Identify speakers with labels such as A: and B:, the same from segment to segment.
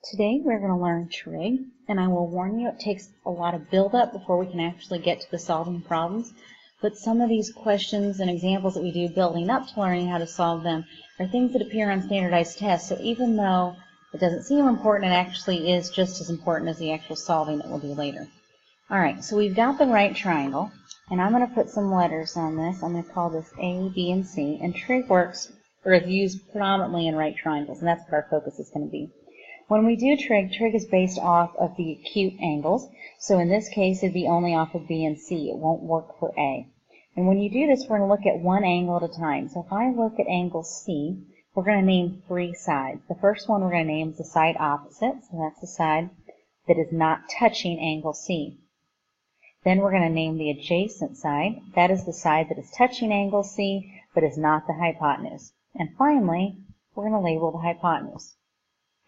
A: Today we're going to learn trig, and I will warn you it takes a lot of build-up before we can actually get to the solving problems. But some of these questions and examples that we do building up to learning how to solve them are things that appear on standardized tests. So even though it doesn't seem important, it actually is just as important as the actual solving that we'll do later. All right, so we've got the right triangle, and I'm going to put some letters on this. I'm going to call this A, B, and C. And trig works or is used predominantly in right triangles, and that's what our focus is going to be. When we do trig, trig is based off of the acute angles. So in this case, it'd be only off of B and C. It won't work for A. And when you do this, we're going to look at one angle at a time. So if I look at angle C, we're going to name three sides. The first one we're going to name is the side opposite. So that's the side that is not touching angle C. Then we're going to name the adjacent side. That is the side that is touching angle C, but is not the hypotenuse. And finally, we're going to label the hypotenuse.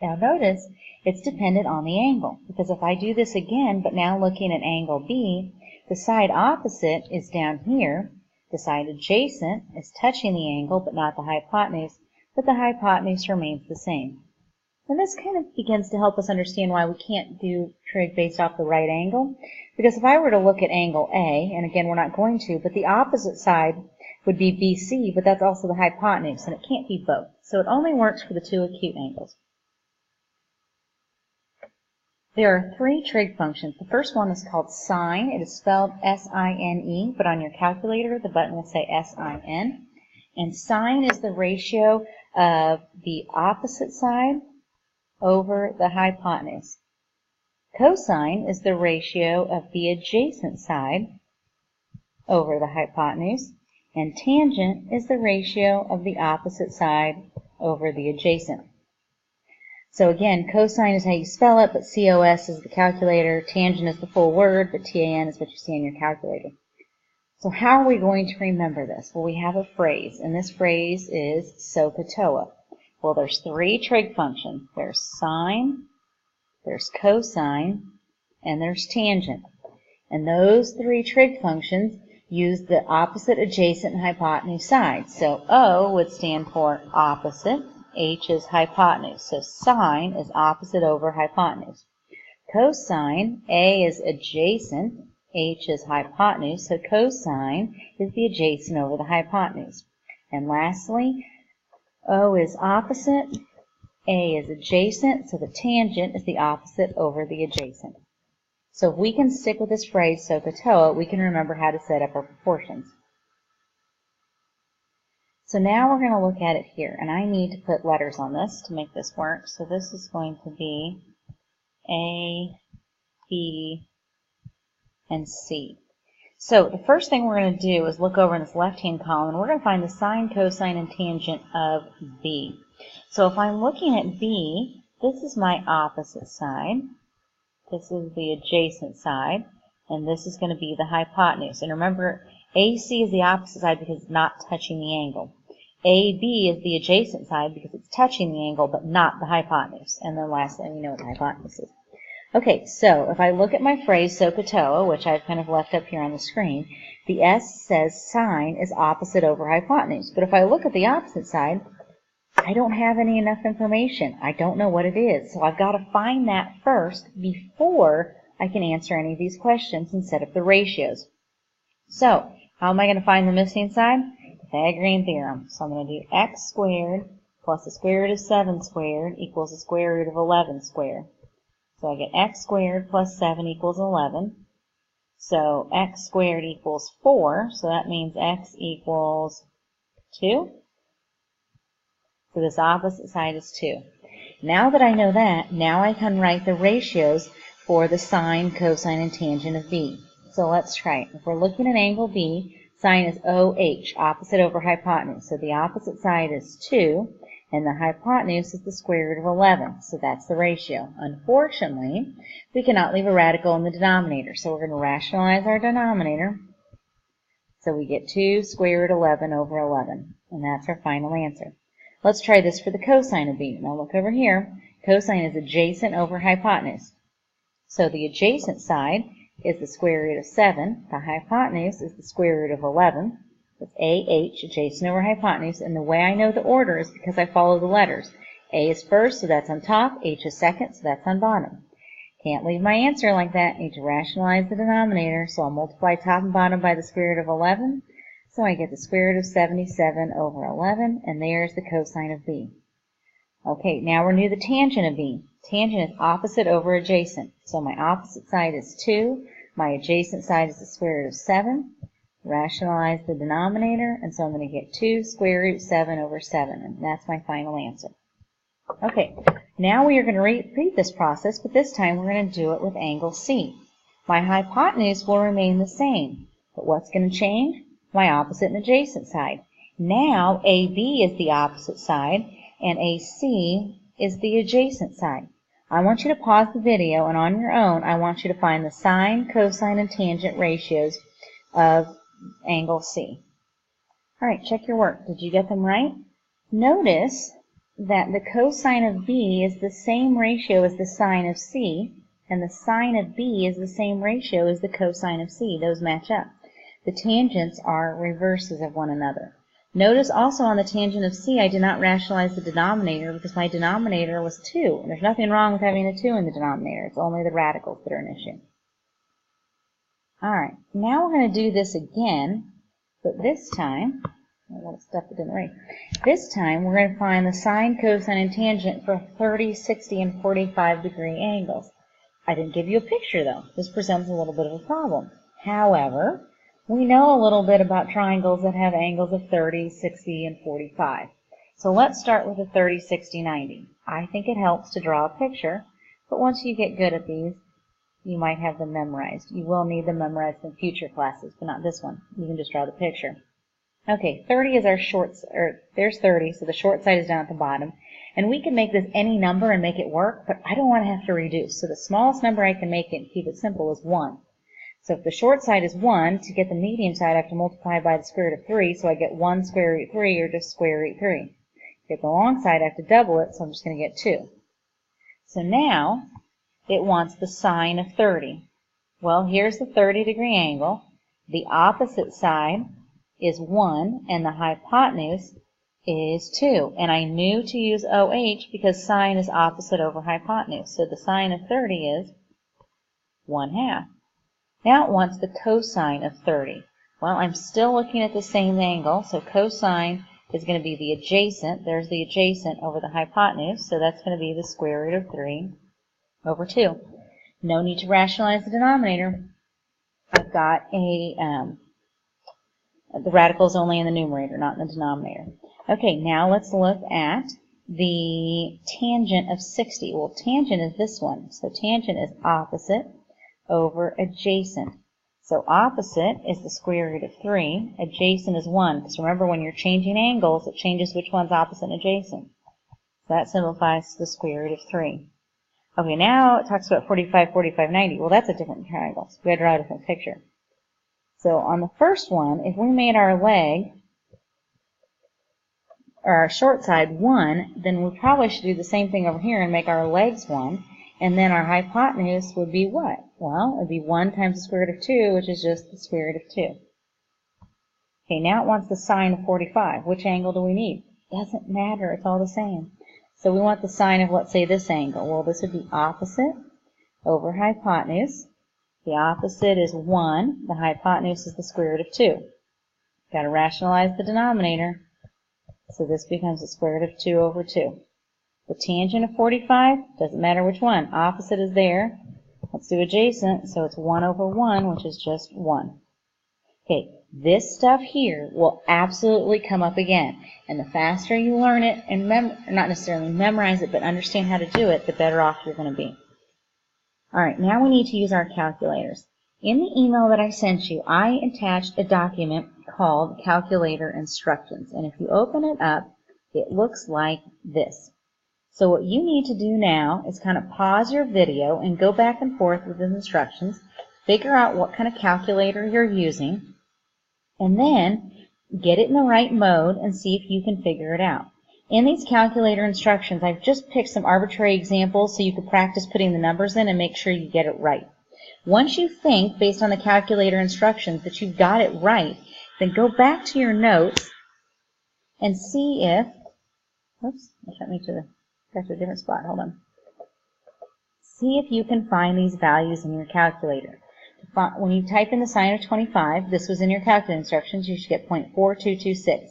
A: Now notice, it's dependent on the angle, because if I do this again, but now looking at angle B, the side opposite is down here, the side adjacent is touching the angle, but not the hypotenuse, but the hypotenuse remains the same. And this kind of begins to help us understand why we can't do trig based off the right angle, because if I were to look at angle A, and again we're not going to, but the opposite side would be BC, but that's also the hypotenuse, and it can't be both. So it only works for the two acute angles. There are three trig functions. The first one is called sine. It is spelled S-I-N-E, but on your calculator, the button will say S-I-N. And sine is the ratio of the opposite side over the hypotenuse. Cosine is the ratio of the adjacent side over the hypotenuse. And tangent is the ratio of the opposite side over the adjacent. So again, cosine is how you spell it, but COS is the calculator, tangent is the full word, but TAN is what you see on your calculator. So how are we going to remember this? Well, we have a phrase, and this phrase is SOHCAHTOA. Well, there's three trig functions. There's sine, there's cosine, and there's tangent. And those three trig functions use the opposite, adjacent, and hypotenuse sides. So O would stand for opposite, H is hypotenuse. So sine is opposite over hypotenuse. Cosine, A is adjacent, H is hypotenuse. So cosine is the adjacent over the hypotenuse. And lastly, O is opposite, A is adjacent, so the tangent is the opposite over the adjacent. So if we can stick with this phrase, SOHCAHTOA, we can remember how to set up our proportions. So now we're going to look at it here, and I need to put letters on this to make this work. So this is going to be A, B, and C. So the first thing we're going to do is look over in this left-hand column, and we're going to find the sine, cosine, and tangent of B. So if I'm looking at B, this is my opposite side, this is the adjacent side, and this is going to be the hypotenuse. And remember, AC is the opposite side because it's not touching the angle. AB is the adjacent side because it's touching the angle but not the hypotenuse. And then lastly, we know what the hypotenuse is. Okay, so if I look at my phrase SOHCAHTOA, which I've kind of left up here on the screen, the S says sine is opposite over hypotenuse. But if I look at the opposite side, I don't have enough information. I don't know what it is. So I've got to find that first before I can answer any of these questions and set up the ratios. So how am I going to find the missing side? Pythagorean theorem. So I'm going to do x squared plus the square root of 7 squared equals the square root of 11 squared. So I get x squared plus 7 equals 11. So x squared equals 4. So that means x equals 2. So this opposite side is 2. Now that I know that, now I can write the ratios for the sine, cosine, and tangent of B. So let's try it. If we're looking at angle B, sine is OH, opposite over hypotenuse. So the opposite side is 2, and the hypotenuse is the square root of 11. So that's the ratio. Unfortunately, we cannot leave a radical in the denominator. So we're going to rationalize our denominator. So we get 2 square root 11 over 11. And that's our final answer. Let's try this for the cosine of B. Now look over here. Cosine is adjacent over hypotenuse. So the adjacent side is the square root of 7. The hypotenuse is the square root of 11. It's AH, adjacent over hypotenuse. And the way I know the order is because I follow the letters. A is first, so that's on top. H is second, so that's on bottom. Can't leave my answer like that. Need to rationalize the denominator, so I'll multiply top and bottom by the square root of 11. So I get the square root of 77 over 11, and there's the cosine of b. Okay, now we're new the tangent of b. Tangent is opposite over adjacent. So my opposite side is 2. My adjacent side is the square root of 7. Rationalize the denominator, and so I'm going to get 2 square root 7 over 7, and that's my final answer. Okay, now we are going to repeat this process, but this time we're going to do it with angle C. My hypotenuse will remain the same, but what's going to change? My opposite and adjacent side. Now AB is the opposite side, and AC is the adjacent side. I want you to pause the video, and on your own, I want you to find the sine, cosine, and tangent ratios of angle C. All right, check your work. Did you get them right? Notice that the cosine of B is the same ratio as the sine of C, and the sine of B is the same ratio as the cosine of C. Those match up. The tangents are reverses of one another. Notice also on the tangent of C, I did not rationalize the denominator because my denominator was 2. And there's nothing wrong with having a 2 in the denominator. It's only the radicals that are an issue. All right, now we're going to do this again, but this time, a little stuff that didn't write. This time, we're going to find the sine, cosine, and tangent for 30, 60, and 45 degree angles. I didn't give you a picture, though. This presents a little bit of a problem. However, we know a little bit about triangles that have angles of 30, 60, and 45. So let's start with a 30, 60, 90. I think it helps to draw a picture, but once you get good at these, you might have them memorized. You will need them memorized in future classes, but not this one. You can just draw the picture. Okay, 30 is our there's 30, so the short side is down at the bottom. And we can make this any number and make it work, but I don't want to have to reduce. So the smallest number I can make it and keep it simple is 1. So if the short side is 1, to get the medium side, I have to multiply by the square root of 3, so I get 1 square root 3, or just square root 3. To get the long side, I have to double it, so I'm just going to get 2. So now, it wants the sine of 30. Well, here's the 30 degree angle. The opposite side is 1, and the hypotenuse is 2. And I knew to use OH because sine is opposite over hypotenuse. So the sine of 30 is 1/2. Now it wants the cosine of 30. Well, I'm still looking at the same angle, so cosine is going to be the adjacent. There's the adjacent over the hypotenuse, so that's going to be the square root of 3 over 2. No need to rationalize the denominator. I've got the radical is only in the numerator, not in the denominator. Okay, now let's look at the tangent of 60. Well, tangent is this one. So tangent is opposite over adjacent. So opposite is the square root of 3. Adjacent is 1. Because remember, when you're changing angles, it changes which one's opposite and adjacent. So that simplifies to the square root of 3. Okay, now it talks about 45, 45, 90. Well, that's a different triangle, so we got to draw a different picture. So on the first one, if we made our leg, or our short side 1, then we probably should do the same thing over here and make our legs 1, and then our hypotenuse would be what? Well, it would be 1 times the square root of 2, which is just the square root of 2. Okay, now it wants the sine of 45. Which angle do we need? Doesn't matter, it's all the same. So we want the sine of, let's say, this angle. Well, this would be opposite over hypotenuse. The opposite is 1. The hypotenuse is the square root of 2. Got to rationalize the denominator. So this becomes the square root of 2 over 2. The tangent of 45, doesn't matter which one. Opposite is there. Let's do adjacent. So it's 1 over 1, which is just 1. Okay, this stuff here will absolutely come up again. And the faster you learn it, and not necessarily memorize it, but understand how to do it, the better off you're going to be. All right, now we need to use our calculators. In the email that I sent you, I attached a document called Calculator Instructions. And if you open it up, it looks like this. So what you need to do now is kind of pause your video and go back and forth with the instructions, figure out what kind of calculator you're using, and then get it in the right mode and see if you can figure it out. In these calculator instructions, I've just picked some arbitrary examples so you can practice putting the numbers in and make sure you get it right. Once you think, based on the calculator instructions, that you've got it right, then go back to your notes and see if, oops, that took me to the Got to a different spot. Hold on. See if you can find these values in your calculator. When you type in the sine of 25, this was in your calculator instructions, you should get 0.4226.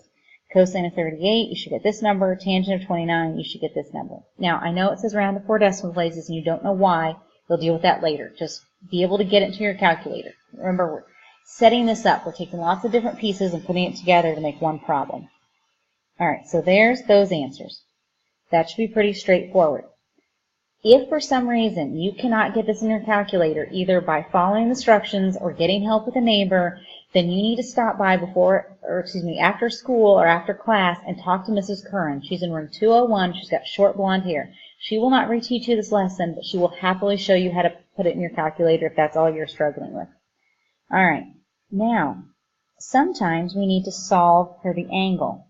A: Cosine of 38, you should get this number. Tangent of 29, you should get this number. Now, I know it says round to 4 decimal places, and you don't know why. You'll deal with that later. Just be able to get it into your calculator. Remember, we're setting this up. We're taking lots of different pieces and putting it together to make one problem. All right, so there's those answers. That should be pretty straightforward. If for some reason you cannot get this in your calculator, either by following instructions or getting help with a neighbor, then you need to stop by after school or after class and talk to Mrs. Curran. She's in room 201. She's got short blonde hair. She will not reteach you this lesson, but she will happily show you how to put it in your calculator if that's all you're struggling with. All right. Now, sometimes we need to solve for the angle.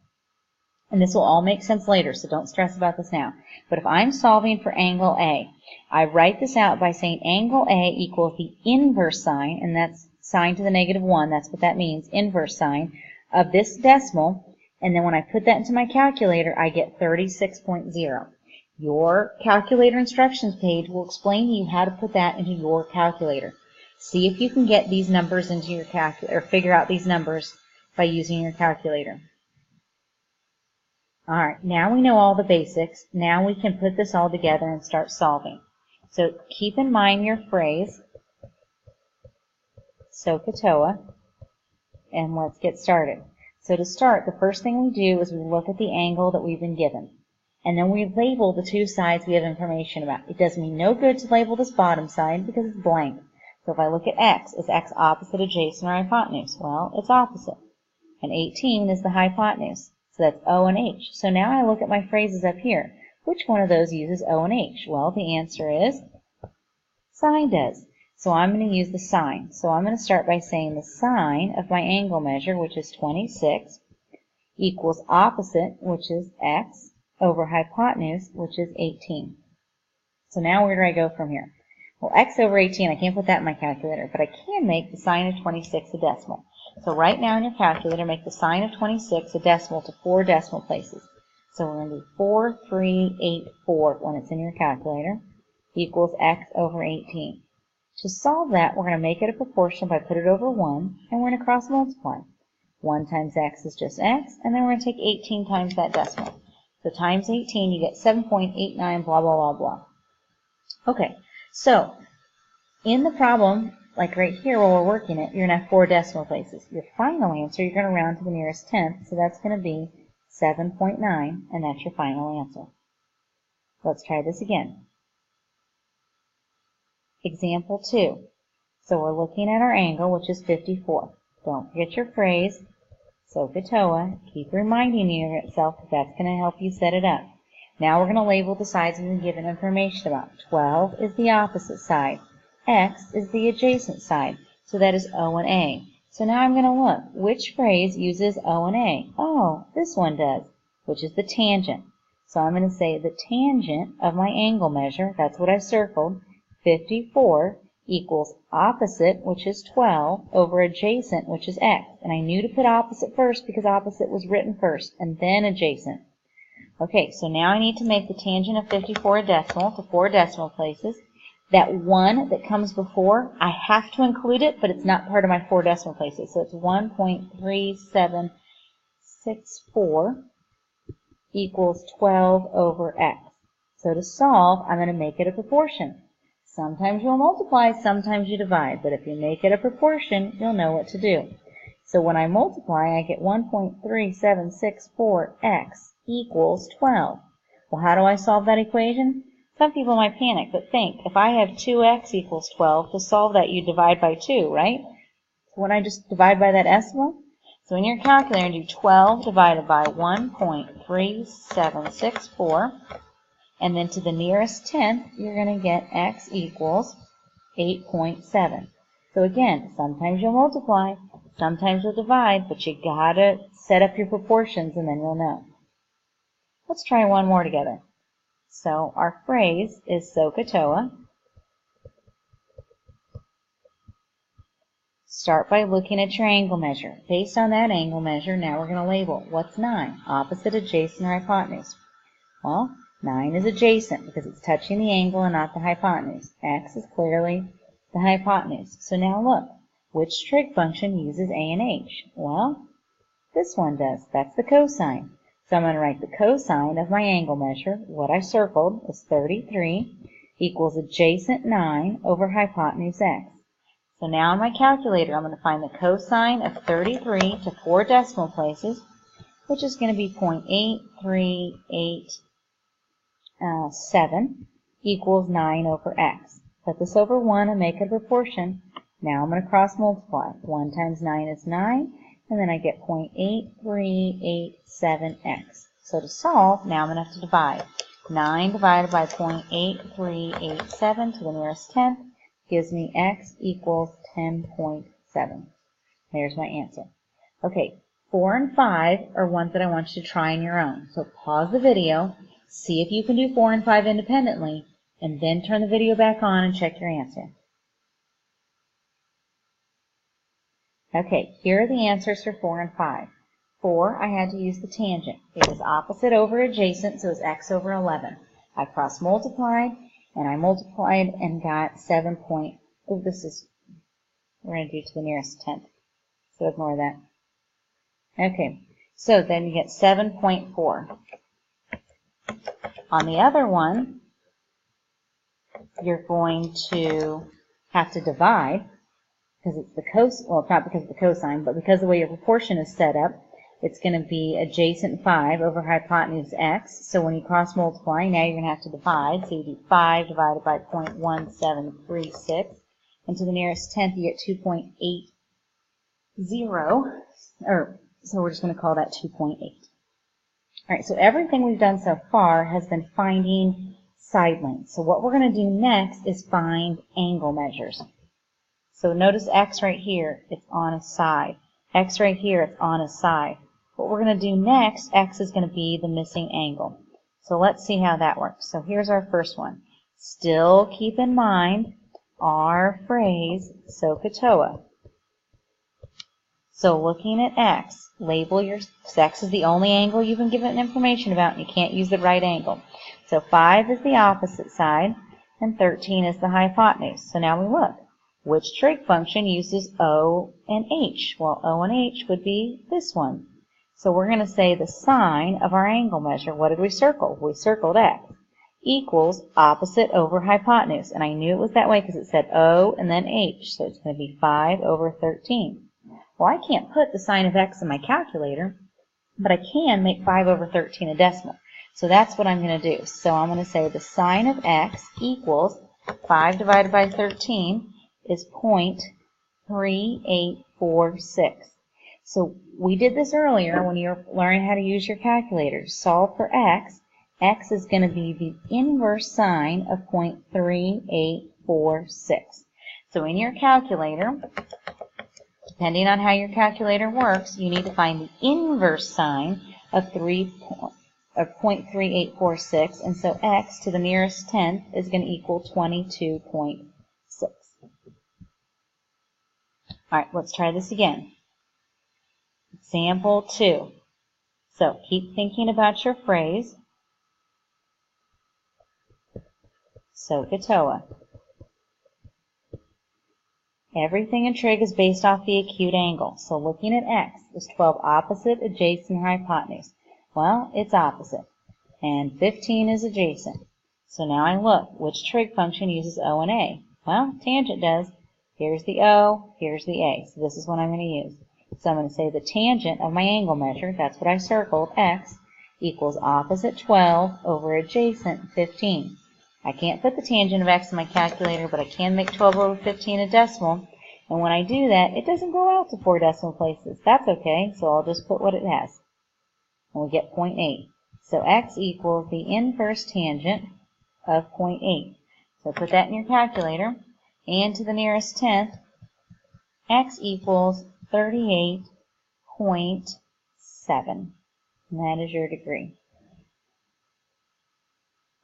A: And this will all make sense later, so don't stress about this now. But if I'm solving for angle A, I write this out by saying angle A equals the inverse sine, and that's sine to the -1, that's what that means, inverse sine, of this decimal, and then when I put that into my calculator, I get 36.0. Your calculator instructions page will explain to you how to put that into your calculator. See if you can get these numbers into your calculator, or figure out these numbers by using your calculator. All right, now we know all the basics. Now we can put this all together and start solving. So keep in mind your phrase, SOHCAHTOA, and let's get started. So to start, the first thing we do is we look at the angle that we've been given. And then we label the two sides we have information about. It does me no good to label this bottom side because it's blank. So if I look at x, is x opposite, adjacent, or hypotenuse? Well, it's opposite. And 18 is the hypotenuse. So that's O and H. So now I look at my phrases up here. Which one of those uses O and H? Well, the answer is sine does. So I'm going to use the sine. So I'm going to start by saying the sine of my angle measure, which is 26, equals opposite, which is x, over hypotenuse, which is 18. So now where do I go from here? Well, x over 18, I can't put that in my calculator, but I can make the sine of 26 a decimal. So right now in your calculator, make the sine of 26 a decimal to 4 decimal places. So we're going to do 4384 when it's in your calculator, equals x over 18. To solve that, we're going to make it a proportion by put it over 1, and we're going to cross multiply. 1 times x is just x, and then we're going to take 18 times that decimal. So times 18, you get 7.89, blah, blah, blah, blah. Okay, so in the problem, like right here where we're working it, you're going to have 4 decimal places. Your final answer, you're going to round to the nearest tenth, so that's going to be 7.9, and that's your final answer. Let's try this again. Example 2. So we're looking at our angle, which is 54. Don't forget your phrase, SOHCAHTOA. Keep reminding yourself that that's going to help you set it up. Now we're going to label the sides we've been given information about. 12 is the opposite side. X is the adjacent side. So that is O and A. So now I'm going to look. Which phrase uses O and A? Oh, this one does, which is the tangent. So I'm going to say the tangent of my angle measure, that's what I circled, 54 equals opposite, which is 12, over adjacent, which is x. And I knew to put opposite first because opposite was written first, and then adjacent. Okay, so now I need to make the tangent of 54 a decimal to 4 decimal places. That 1 that comes before, I have to include it, but it's not part of my 4 decimal places. So it's 1.3764 equals 12 over x. So to solve, I'm going to make it a proportion. Sometimes you'll multiply, sometimes you divide, but if you make it a proportion, you'll know what to do. So when I multiply, I get 1.3764x equals 12. Well, how do I solve that equation? Some people might panic, but think, if I have 2x equals 12, to solve that you divide by 2, right? So when I just divide by that decimal, so in your calculator, do 12 divided by 1.3764, and then to the nearest tenth, you're going to get x equals 8.7. So again, sometimes you'll multiply, sometimes you'll divide, but you gotta set up your proportions and then you'll know. Let's try one more together. So our phrase is SOHCAHTOA. Start by looking at your angle measure. Based on that angle measure, now we're going to label. What's 9? Opposite, adjacent, or hypotenuse? Well, 9 is adjacent because it's touching the angle and not the hypotenuse. X is clearly the hypotenuse. So now look, which trig function uses a and h? Well, this one does. That's the cosine. So I'm going to write the cosine of my angle measure, what I circled is 33, equals adjacent 9 over hypotenuse x. So now in my calculator, I'm going to find the cosine of 33 to 4 decimal places, which is going to be 0.8387 equals 9 over x. Put this over 1 and make it a proportion. Now I'm going to cross multiply. 1 times 9 is 9, and then I get 0.8387x. So to solve, now I'm going to have to divide. 9 divided by 0.8387 to the nearest tenth gives me x equals 10.7. There's my answer. Okay, 4 and 5 are ones that I want you to try on your own. So pause the video, see if you can do 4 and 5 independently, and then turn the video back on and check your answer. Okay, here are the answers for 4 and 5. 4, I had to use the tangent. It was opposite over adjacent, so it's x over 11. I cross-multiplied, and I multiplied and got 7 point, oh, this is, we're going to do to the nearest tenth, so ignore that. Okay, so then you get 7.4. On the other one, you're going to have to divide, because it's the cosine, well, not because of the cosine, but because of the way your proportion is set up, it's going to be adjacent 5 over hypotenuse x. So when you cross multiply, now you're going to have to divide. So you do 5 divided by 0.1736. And to the nearest tenth, you get 2.80. So we're just going to call that 2.8. All right, so everything we've done so far has been finding side lengths. So what we're going to do next is find angle measures. So notice x right here, it's on a side. X right here, it's on a side. What we're going to do next, x is going to be the missing angle. So let's see how that works. So here's our first one. Still keep in mind our phrase, SOHCAHTOA. So looking at x, label your, because x is the only angle you've been given information about, and you can't use the right angle. So 5 is the opposite side, and 13 is the hypotenuse. So now we look. Which trig function uses O and H? Well, O and H would be this one. So we're going to say the sine of our angle measure. What did we circle? We circled x equals opposite over hypotenuse. And I knew it was that way because it said O and then H. So it's going to be 5 over 13. Well, I can't put the sine of x in my calculator, but I can make 5 over 13 a decimal. So that's what I'm going to do. So I'm going to say the sine of x equals 5 divided by 13 is 0.3846. So we did this earlier when you were learning how to use your calculator. Solve for x. X is going to be the inverse sine of 0.3846. So in your calculator, depending on how your calculator works, you need to find the inverse sine of 0.3846, and so x to the nearest tenth is going to equal 22.6. All right, let's try this again. Example 2. So keep thinking about your phrase. SOHCAHTOA. Everything in trig is based off the acute angle. So looking at x, is 12 opposite, adjacent, hypotenuse? Well, it's opposite. And 15 is adjacent. So now I look, which trig function uses O and A? Well, tangent does. Here's the O, here's the A. So this is what I'm going to use. So I'm going to say the tangent of my angle measure, that's what I circled, x, equals opposite 12 over adjacent 15. I can't put the tangent of x in my calculator, but I can make 12 over 15 a decimal. And when I do that, it doesn't go out to 4 decimal places. That's okay, so I'll just put what it has. And we get 0.8. So x equals the inverse tangent of 0.8. So put that in your calculator. And to the nearest tenth, x equals 38.7. And that is your degree.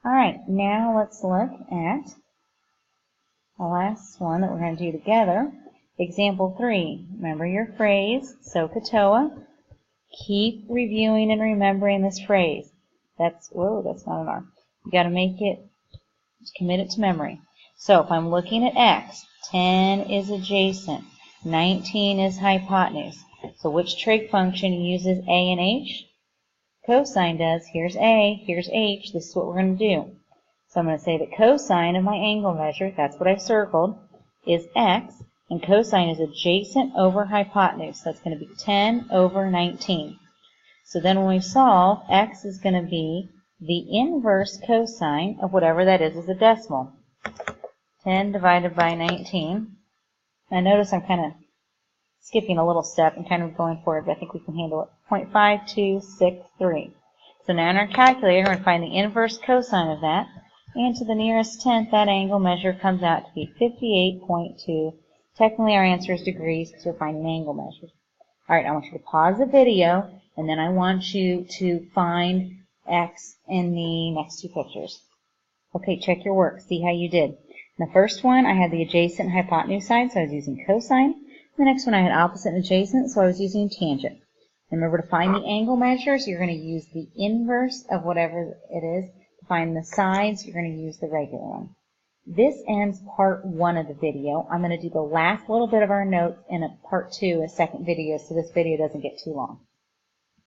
A: All right, now let's look at the last one that we're going to do together. Example 3. Remember your phrase, SOHCAHTOA. Keep reviewing and remembering this phrase. That's not an R. You got to make it, commit it to memory. So if I'm looking at x, 10 is adjacent, 19 is hypotenuse. So which trig function uses a and h? Cosine does. Here's a, here's h. This is what we're going to do. So I'm going to say that cosine of my angle measure, that's what I circled, is x, and cosine is adjacent over hypotenuse. That's going to be 10 over 19. So then when we solve, x is going to be the inverse cosine of whatever that is as a decimal. 10 divided by 19. Now notice I'm kind of skipping a little step and kind of going forward, but I think we can handle it. 0.5263. So now in our calculator, we're going to find the inverse cosine of that. And to the nearest tenth, that angle measure comes out to be 58.2. Technically, our answer is degrees because we're finding angle measures. All right, I want you to pause the video, and then I want you to find x in the next two pictures. Okay, check your work. See how you did. In the first one, I had the adjacent hypotenuse side, so I was using cosine. The next one, I had opposite and adjacent, so I was using tangent. Remember, to find the angle measures, you're going to use the inverse of whatever it is. To find the sides, you're going to use the regular one. This ends part 1 of the video. I'm going to do the last little bit of our notes in a part 2, a second video, so this video doesn't get too long.